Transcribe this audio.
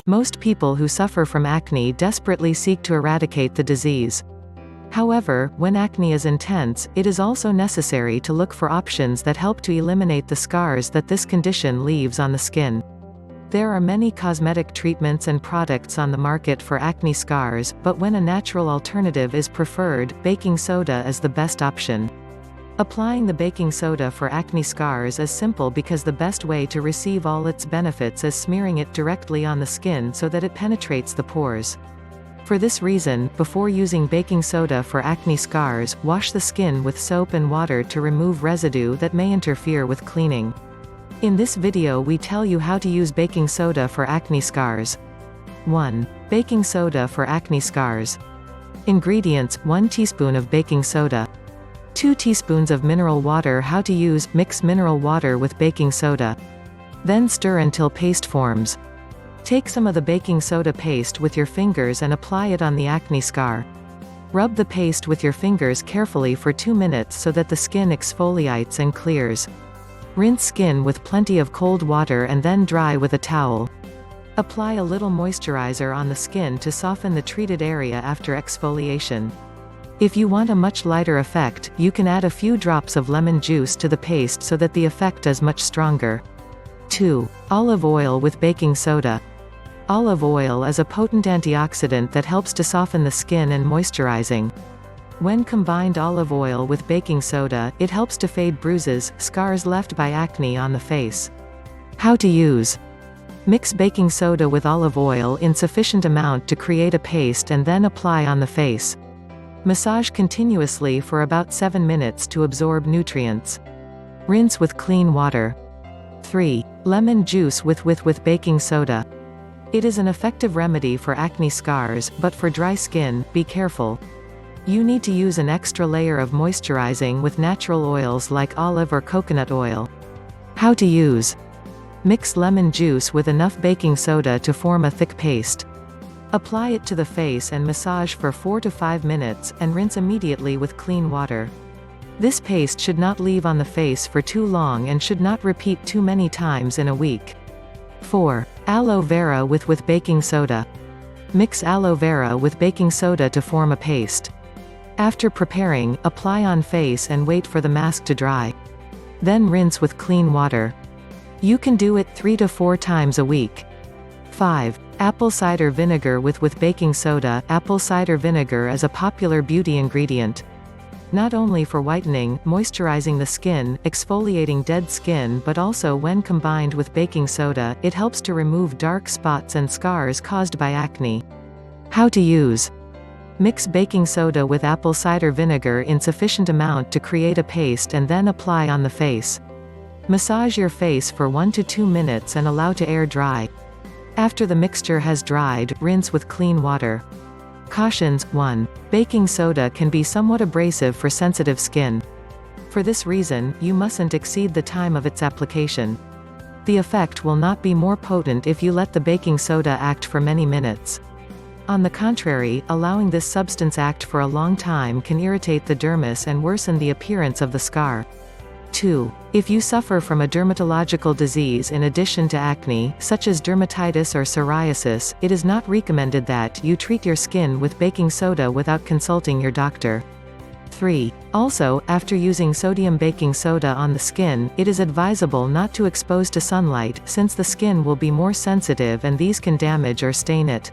Most people who suffer from acne desperately seek to eradicate the disease. However, when acne is intense, it is also necessary to look for options that help to eliminate the scars that this condition leaves on the skin. There are many cosmetic treatments and products on the market for acne scars, but when a natural alternative is preferred, baking soda is the best option. Applying the baking soda for acne scars is simple because the best way to receive all its benefits is smearing it directly on the skin so that it penetrates the pores. For this reason, before using baking soda for acne scars, wash the skin with soap and water to remove residue that may interfere with cleaning. In this video we tell you how to use baking soda for acne scars. 1. Baking soda for acne scars. Ingredients: 1 teaspoon of baking soda. 2 teaspoons of mineral water. How to use: mix mineral water with baking soda. Then stir until paste forms. Take some of the baking soda paste with your fingers and apply it on the acne scar. Rub the paste with your fingers carefully for 2 minutes so that the skin exfoliates and clears. Rinse skin with plenty of cold water and then dry with a towel. Apply a little moisturizer on the skin to soften the treated area after exfoliation. If you want a much lighter effect, you can add a few drops of lemon juice to the paste so that the effect is much stronger. 2. Olive oil with baking soda. Olive oil is a potent antioxidant that helps to soften the skin and moisturizing. When combined olive oil with baking soda, it helps to fade bruises, scars left by acne on the face. How to use: mix baking soda with olive oil in sufficient amount to create a paste and then apply on the face. Massage continuously for about 7 minutes to absorb nutrients. Rinse with clean water. 3. Lemon juice with baking soda. It is an effective remedy for acne scars, but for dry skin, be careful. You need to use an extra layer of moisturizing with natural oils like olive or coconut oil. How to use: mix lemon juice with enough baking soda to form a thick paste. Apply it to the face and massage for 4 to 5 minutes, and rinse immediately with clean water. This paste should not leave on the face for too long and should not repeat too many times in a week. 4. Aloe vera with baking soda. Mix aloe vera with baking soda to form a paste. After preparing, apply on face and wait for the mask to dry. Then rinse with clean water. You can do it 3 to 4 times a week. 5. Apple cider vinegar with baking soda. Apple cider vinegar is a popular beauty ingredient. Not only for whitening, moisturizing the skin, exfoliating dead skin, but also when combined with baking soda, it helps to remove dark spots and scars caused by acne. How to use: mix baking soda with apple cider vinegar in sufficient amount to create a paste and then apply on the face. Massage your face for 1 to 2 minutes and allow to air dry. After the mixture has dried, rinse with clean water. Cautions: 1. Baking soda can be somewhat abrasive for sensitive skin. For this reason, you mustn't exceed the time of its application. The effect will not be more potent if you let the baking soda act for many minutes. On the contrary, allowing this substance act for a long time can irritate the dermis and worsen the appearance of the scar. 2. If you suffer from a dermatological disease in addition to acne, such as dermatitis or psoriasis, it is not recommended that you treat your skin with baking soda without consulting your doctor. 3. Also, after using sodium baking soda on the skin, it is advisable not to expose to sunlight, since the skin will be more sensitive and these can damage or stain it.